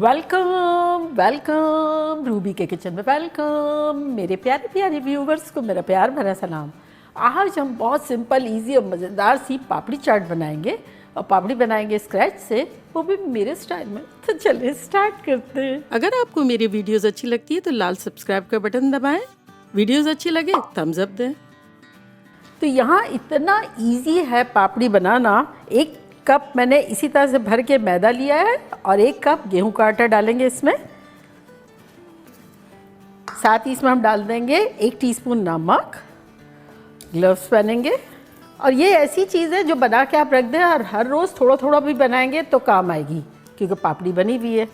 Welcome welcome Ruby के kitchen में welcome. मेरे प्यारे प्यारे व्यूवर्स को मेरा प्यार भरा सलाम। आज हम बहुत सिंपल इजी और मज़ेदार सी पापड़ी चाट बनाएंगे और पापड़ी बनाएंगे स्क्रैच से, वो भी मेरे स्टाइल में। तो चलिए स्टार्ट करते हैं। अगर आपको मेरी वीडियोस अच्छी लगती है तो लाल सब्सक्राइब का बटन दबाएं, वीडियोस अच्छी लगे थम्स अप दें। तो यहाँ इतना इजी है पापड़ी बनाना। एक कप मैंने इसी तरह से भर के मैदा लिया है और 1 कप गेहूं का आटा डालेंगे इसमें। साथ ही इसमें हम डाल देंगे 1 टीस्पून नमक। ग्लव्स पहनेंगे और ये ऐसी चीज़ है जो बना के आप रख दें और हर रोज़ थोड़ा थोड़ा भी बनाएंगे तो काम आएगी, क्योंकि पापड़ी बनी हुई है।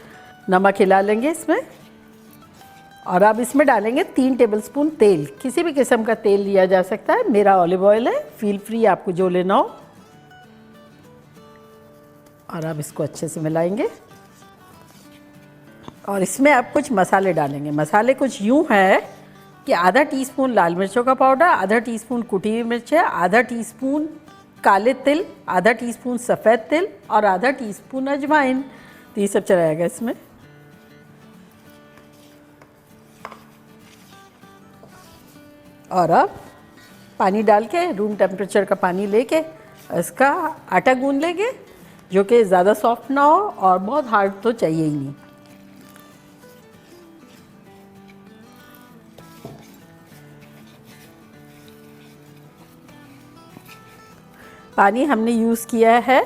नमक हिला लेंगे इसमें और अब इसमें डालेंगे 3 टेबलस्पून तेल। किसी भी किस्म का तेल लिया जा सकता है, मेरा ऑलिव ऑयल है, फील फ्री आपको जो लेना हो। और अब इसको अच्छे से मिलाएंगे और इसमें अब कुछ मसाले डालेंगे। मसाले कुछ यूँ है कि आधा टीस्पून लाल मिर्चों का पाउडर, आधा टीस्पून कुटी हुई मिर्च है, आधा टीस्पून काले तिल, आधा टीस्पून सफ़ेद तिल और आधा टीस्पून अजवाइन। तो ये सब चलाएगा इसमें। और अब पानी डाल के रूम टेम्परेचर का पानी लेके इसका आटा गूंद लेंगे, जो कि ज़्यादा सॉफ्ट ना हो और बहुत हार्ड तो चाहिए ही नहीं। पानी हमने यूज़ किया है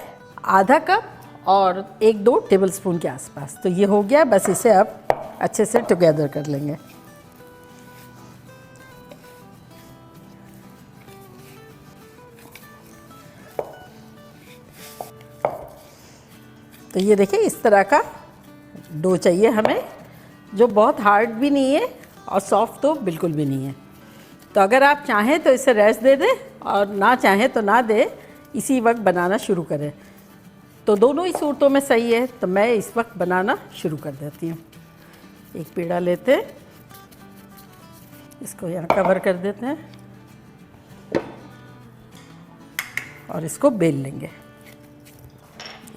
आधा कप और 1-2 टेबलस्पून के आसपास। तो ये हो गया, बस इसे अब अच्छे से टुगेदर कर लेंगे। तो ये देखिए इस तरह का डो चाहिए हमें, जो बहुत हार्ड भी नहीं है और सॉफ्ट तो बिल्कुल भी नहीं है। तो अगर आप चाहें तो इसे रेस्ट दे दें और ना चाहें तो ना दें, इसी वक्त बनाना शुरू करें। तो दोनों ही सूरतों में सही है। तो मैं इस वक्त बनाना शुरू कर देती हूँ। एक पेड़ा लेते हैं, इसको यहाँ कवर कर देते हैं और इसको बेल लेंगे।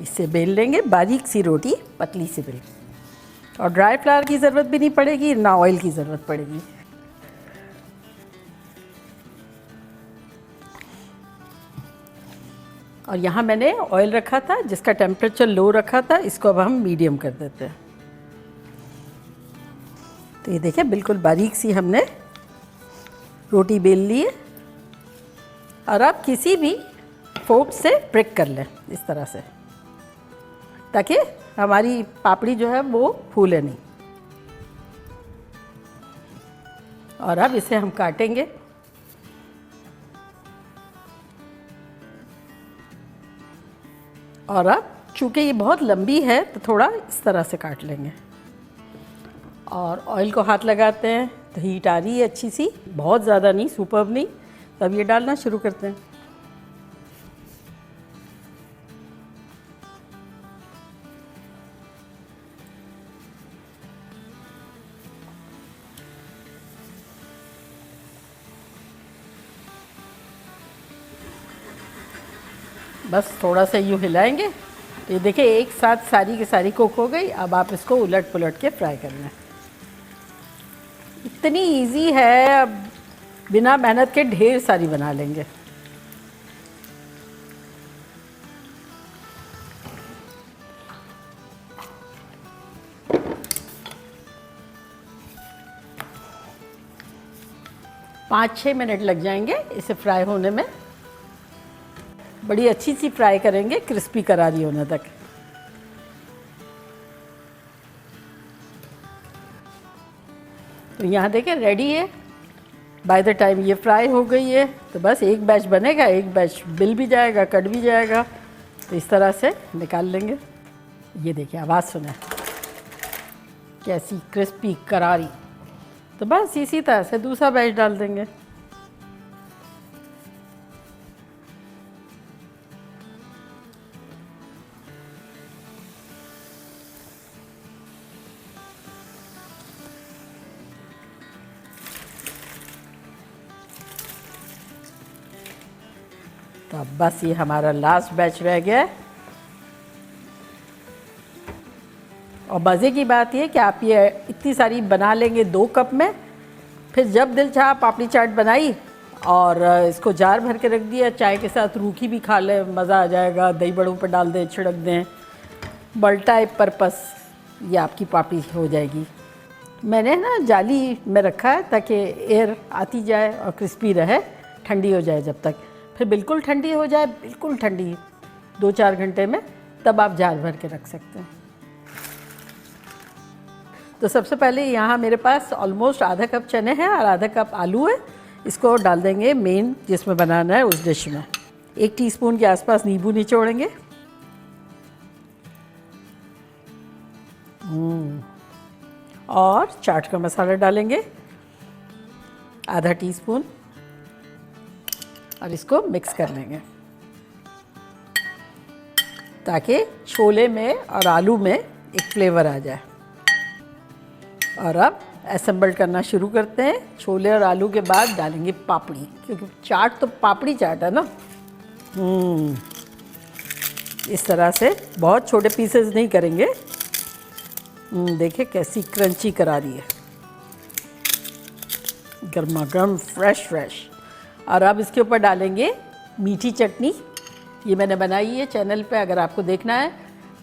इससे बेल लेंगे बारीक सी रोटी, पतली सी बेल। और ड्राई फ्लावर की ज़रूरत भी नहीं पड़ेगी, ना ऑयल की ज़रूरत पड़ेगी। और यहाँ मैंने ऑयल रखा था जिसका टेम्परेचर लो रखा था, इसको अब हम मीडियम कर देते हैं। तो ये देखिए बिल्कुल बारीक सी हमने रोटी बेल ली है। और अब किसी भी फोर्क से प्रिक कर लें इस तरह से, ताकि हमारी पापड़ी जो है वो फूले नहीं। और अब इसे हम काटेंगे। और अब चूँकि ये बहुत लंबी है तो थोड़ा इस तरह से काट लेंगे। और ऑयल को हाथ लगाते हैं तो हीट आ रही है अच्छी सी, बहुत ज़्यादा नहीं, सुपर्ब नहीं। तब ये डालना शुरू करते हैं। बस थोड़ा सा यूँ हिलाएंगे तो ये देखिए एक साथ सारी की सारी कुक हो गई। अब आप इसको उलट पुलट के फ्राई कर लें। इतनी इजी है, अब बिना मेहनत के ढेर सारी बना लेंगे। पाँच 6 मिनट लग जाएंगे इसे फ्राई होने में। बड़ी अच्छी सी फ्राई करेंगे, क्रिस्पी करारी होने तक। तो यहाँ देखें रेडी है। बाय द टाइम ये फ्राई हो गई है तो बस एक बैच बनेगा, एक बैच बिल भी जाएगा, कट भी जाएगा। तो इस तरह से निकाल लेंगे। ये देखिए आवाज़ सुने कैसी क्रिस्पी करारी। तो बस इसी तरह से दूसरा बैच डाल देंगे। तो अब बस ये हमारा लास्ट बैच रह गया है और मज़े की बात ये कि आप ये इतनी सारी बना लेंगे 2 कप में, फिर जब दिल चाहा पापड़ी चाट बनाई और इसको जार भर के रख दिया, चाय के साथ रूखी भी खा लें, मज़ा आ जाएगा। दही बड़ों पर डाल दें, छिड़क दें, मल्टी पर्पस ये आपकी पापड़ी हो जाएगी। मैंने ना जाली में रखा है ताकि एयर आती जाए और क्रिस्पी रहे, ठंडी हो जाए जब तक, फिर बिल्कुल ठंडी हो जाए, बिल्कुल ठंडी 2-4 घंटे में, तब आप जार भर के रख सकते हैं। तो सबसे पहले यहाँ मेरे पास ऑलमोस्ट आधा कप चने हैं और आधा कप आलू है। इसको डाल देंगे मेन जिसमें बनाना है उस डिश में। 1 टीस्पून के आसपास नींबू निचोड़ेंगे। और चाट का मसाला डालेंगे आधा टीस्पून और इसको मिक्स कर लेंगे ताकि छोले में और आलू में एक फ्लेवर आ जाए। और अब असेंबल करना शुरू करते हैं। छोले और आलू के बाद डालेंगे पापड़ी, क्योंकि चाट तो पापड़ी चाट है ना। इस तरह से बहुत छोटे पीसेस नहीं करेंगे। देखिए कैसी क्रंची करा रही है, गर्मा गर्म, फ्रेश फ्रेश। और अब इसके ऊपर डालेंगे मीठी चटनी। ये मैंने बनाई है चैनल पे, अगर आपको देखना है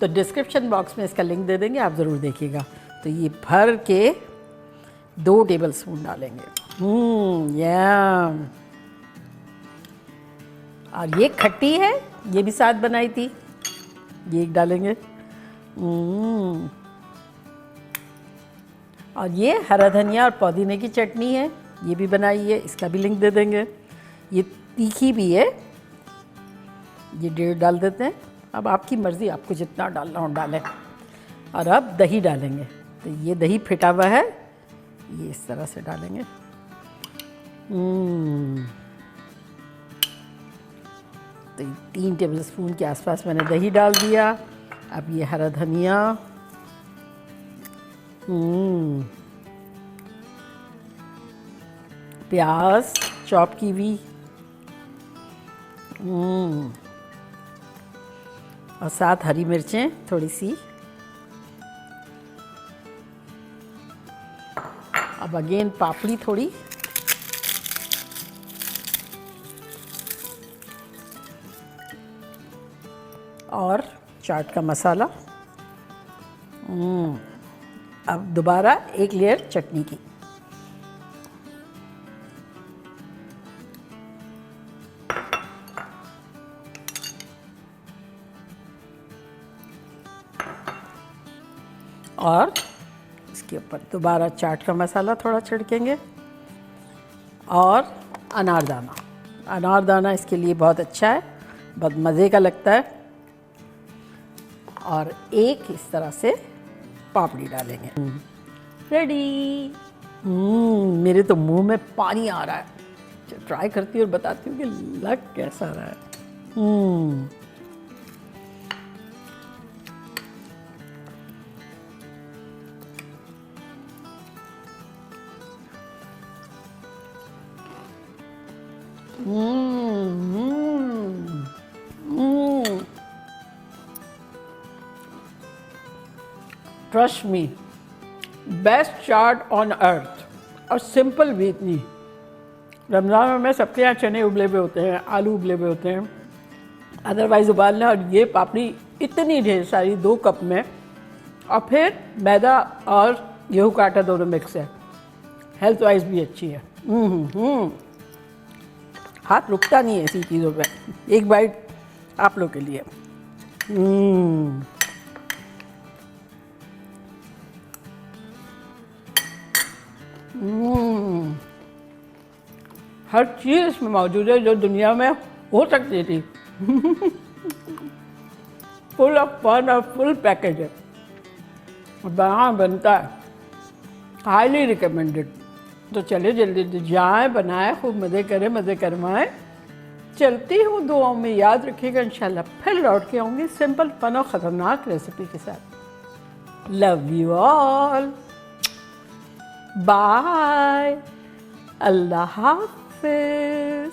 तो डिस्क्रिप्शन बॉक्स में इसका लिंक दे देंगे, आप ज़रूर देखिएगा। तो ये भर के 2 टेबलस्पून डालेंगे। यम। और ये खट्टी है, ये भी साथ बनाई थी, ये एक डालेंगे। और ये हरा धनिया और पुदीने की चटनी है, ये भी बनाई है, इसका भी लिंक दे देंगे। ये तीखी भी है, ये 1.5 डाल देते हैं। अब आपकी मर्ज़ी, आपको जितना डालना हो डालें। और अब दही डालेंगे। तो ये दही फिटा हुआ है, ये इस तरह से डालेंगे। तो 3 टेबलस्पून के आसपास मैंने दही डाल दिया। अब ये हरा धनिया, प्याज चॉप की हुई, और साथ हरी मिर्चें थोड़ी सी। अब अगेन पापड़ी थोड़ी, और चाट का मसाला। अब दोबारा 1 लेयर चटनी की। और इसके ऊपर दोबारा चाट का मसाला थोड़ा छिड़केंगे। और अनारदाना, अनारदाना इसके लिए बहुत अच्छा है, बहुत मज़े का लगता है। और एक इस तरह से पापड़ी डालेंगे। रेडी। मेरे तो मुंह में पानी आ रहा है। ट्राई करती हूँ और बताती हूँ कि लग कैसा रहा है। Trust me, best chaat on earth. और सिंपल भी इतनी। रमज़ान में सबके यहाँ चने उबले हुए होते हैं, आलू उबले हुए होते हैं, अदरवाइज़ उबालना। और ये पापड़ी इतनी ढेर सारी 2 कप में, और फिर मैदा और गेहूँ का आटा दोनों मिक्स है, हेल्थ वाइज भी अच्छी है। हाथ रुकता नहीं है ऐसी चीज़ों पे। एक बाइट आप लोग के लिए। हर चीज़ इसमें मौजूद है जो दुनिया में हो सकती थी। फुल ऑफ फन और फुल पैकेज है, वहाँ बनता है, हाईली रिकमेंडेड। तो चले जल्दी जाएँ, बनाएं, खूब मज़े करें, मज़े करवाएं। चलती हूँ, दुआओं में याद रखिएगा। इंशाल्लाह फिर लौट के आऊँगी सिंपल फन और ख़तरनाक रेसिपी के साथ। लव यू ऑल, बाय, अल्लाह हाफिज़।